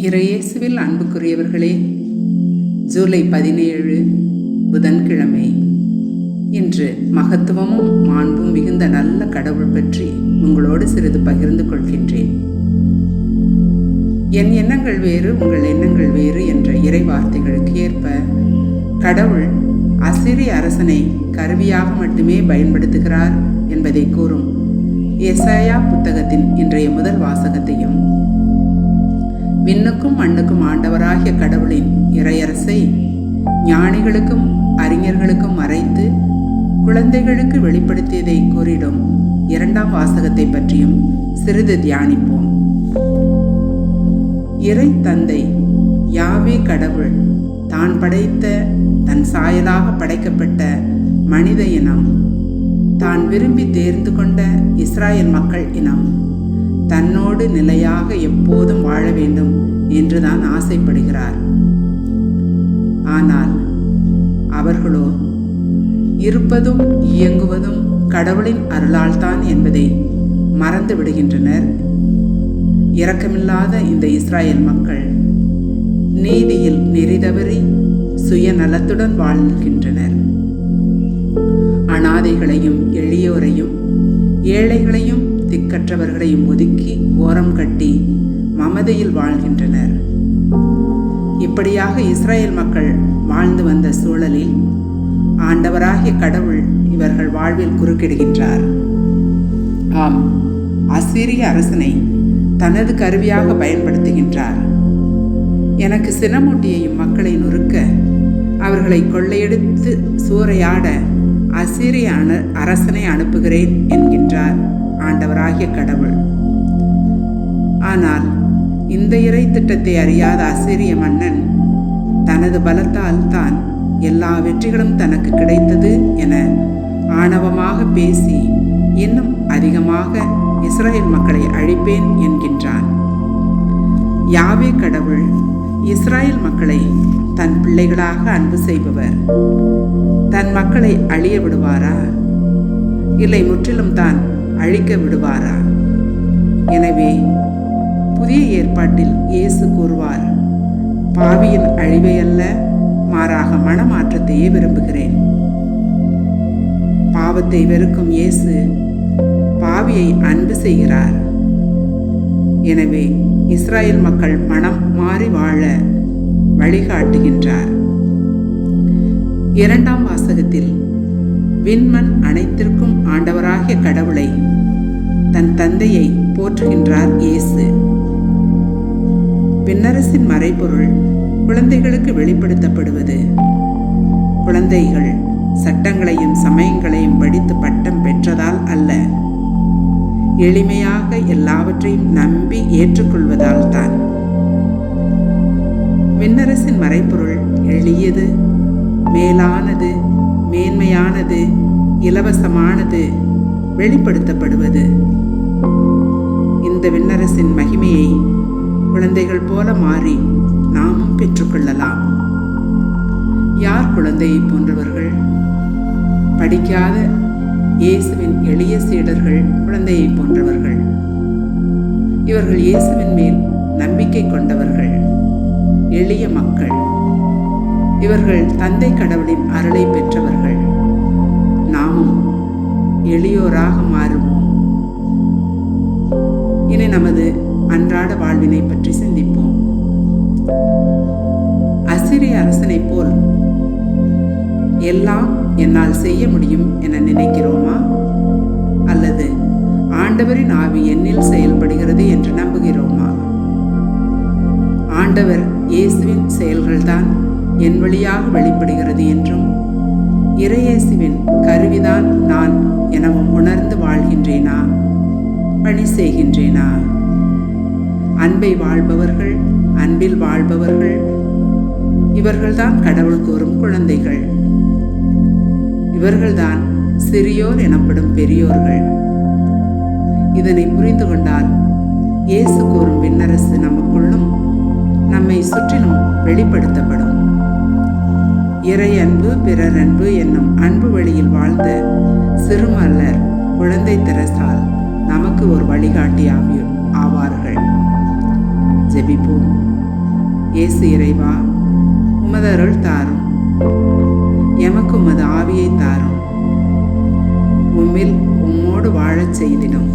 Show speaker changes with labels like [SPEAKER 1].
[SPEAKER 1] இறையேசுவில் அன்புக்குரியவர்களே, ஜூலை 17 புதன்கிழமை. இன்று மகத்துவமும் மாண்பும் மிகுந்த நல்ல கடவுள் பற்றி உங்களோடு சிறிது பகிர்ந்து கொள்கின்றேன். என் எண்ணங்கள் வேறு, உங்கள் எண்ணங்கள் வேறு என்ற இறை வார்த்தைகளுக்கு ஏற்ப கடவுள் அசீரிய அரசனை கருவியாக மட்டுமே பயன்படுத்துகிறார் என்பதை கூறும் எசாயா புத்தகத்தின் இன்றைய முதல் வாசகத்தையும், விண்ணுக்கும் மண்ணுக்கும் ஆண்டவராகிய கடவுளின் இறையரசை ஞானிகளுக்கும் அறிஞர்களுக்கும் மறைத்து குழந்தைகளுக்கு வெளிப்படுத்தியதை கூறிடும் இரண்டாம் வாசகத்தை பற்றியும் சிறிது தியானிப்போம். இறை தந்தை யாவே கடவுள் தான் படைத்த தன் சாயலாக படைக்கப்பட்ட மனித இனம், தான் விரும்பி தேர்ந்து கொண்ட இஸ்ராயல் மக்கள் இனம் தன்னோடு நிலையாக எப்போதும் வாழ வேண்டும் என்றுதான் ஆசைப்படுகிறார். ஆனால் அவர்களோ இருப்பதும் இயங்குவதும் கடவுளின் அருளால்தான் என்பதை மறந்து விடுகின்றனர். இரக்கமில்லாத இந்த இஸ்ராயல் மக்கள் நீதியில் நெறிதவறி சுயநலத்துடன் வாழ்கின்றனர். அனாதைகளையும் எளியோரையும் ஏழைகளையும் திக்கற்றவர்களையும் ஒதுக்கி ஓரம் கட்டி மமதையில் வாழ்கின்றனர். இப்படியாக இஸ்ராயல் மக்கள் வாழ்ந்து வந்த சூழலில் ஆண்டவராகிய கடவுள் இவர்கள் வாழ்வில் குறுக்கிடுகின்றார். ஆம், அசீரிய அரசனை தனது கருவியாக பயன்படுத்துகின்றார். எனக்கு சினமூட்டியையும் மக்களை நொறுக்க அவர்களை கொள்ளையெடுத்து சூறையாட அசீரிய அரசனை அனுப்புகிறேன் என்கின்றார் ஆண்டவராகிய கடவுள். ஆனால் இந்த இறை திட்டத்தை அறியாத அசீரிய மன்னன் தனது பலத்தால் தான் எல்லா வெற்றிகளும் தனக்கு கிடைத்தது என ஆணவமாக பேசி இன்னும் அதிகமாக இஸ்ரேல் மக்களை அழிப்பேன் என்கின்றான். யாவே கடவுள் இஸ்ரேல் மக்களை தன் பிள்ளைகளாக அன்பு செய்பவர். தன் மக்களை அழிய விடுவாரா? இல்லை முற்றிலும் தான் அழிக்க விடுவாரா? எனவே புதிய ஏற்பாட்டில் இயேசு கூறுவார், பாவியின் அழிவை அல்ல, மாறாக மனமாற்றத்தையே விரும்புகிறேன். பாவத்தை வெறுக்கும் இயேசு பாவியை அன்பு செய்கிறார். எனவே இஸ்ராயல் மக்கள் மனம் மாறி வாழ வழிகாட்டுகின்றார். இரண்டாம் வாசகத்தில் விண்மண் அனைத்திற்கும் ஆண்டவராகிய கடவுளை, தன் தந்தையை போற்றுகின்றார் இயேசு. விண்ணரசின் மறைபொருள் குழந்தைகளுக்கு வெளிப்படுத்தப்படுவது. குழந்தைகள் சட்டங்களையும் சமயங்களையும் படித்து பட்டம் பெற்றதால் அல்ல, எளிமையாக எல்லாவற்றையும் நம்பி ஏற்றுக்கொள்வதால் தான். விண்ணரசின் மறைபொருள் எளியது, மேலானது, மேன்மையானது, இலவசமானது வெளிப்படுத்தப்படுவது. இந்த விண்ணரசின் மகிமையை குழந்தைகள் போல மாறி நாமும் பெற்றுக்கொள்ளலாம். யார் குழந்தையை போன்றவர்கள்? படிக்காத இயேசுவின் எளிய சீடர்கள் குழந்தையை போன்றவர்கள். இவர்கள் இயேசுவின் மேல் நம்பிக்கை கொண்டவர்கள், எளிய மக்கள். இவர்கள் தந்தை கடவுளின் அருளை பெற்றவர்கள். நாமும் எளியோராக மாறுவோம். இனி நமது அன்றாட வாழ்வினை பற்றி சிந்திப்போம். அசீரிய அரசனைப் போல் எல்லாம் என்னால் செய்ய முடியும் என நினைக்கிறோமா? அல்லது ஆண்டவரின் ஆவி என்னில் செயல்படுகிறது என்று நம்புகிறோமா? ஆண்டவர் இயேசுவின் செயல்கள்தான் என் வழியாக வெளிப்படுகிறது என்றும், இறையேசுவின் கருவிதான் நான் எனவும் உணர்ந்து வாழ்கின்றேனா? பணி செய்கின்றேனா? அன்பை வாழ்பவர்கள், அன்பில் வாழ்பவர்கள், இவர்கள்தான் கடவுள் கூறும் குழந்தைகள். இவர்கள்தான் சிறியோர் எனப்படும் பெரியோர்கள். இதனை புரிந்து கொண்டால் இயேசு கூறும் விண்ணரசு நமக்குள்ளும் நம்மை சுற்றிலும் வெளிப்படுத்தப்படும். இறை அன்பு, பிறர் அன்பு என்னும் அன்பு வழியில் வாழ்ந்த சிறுமலர் குழந்தை தெரசால் நமக்கு ஒரு வழிகாட்டியாக ஆவார்கள். ஜெபிப்போம். இயேசு இறைவா, உமது அருள் தாரும், எமக்கு உமது ஆவியை தாரும், உம்மில் உம்மோடு வாழச் செய்திடும்.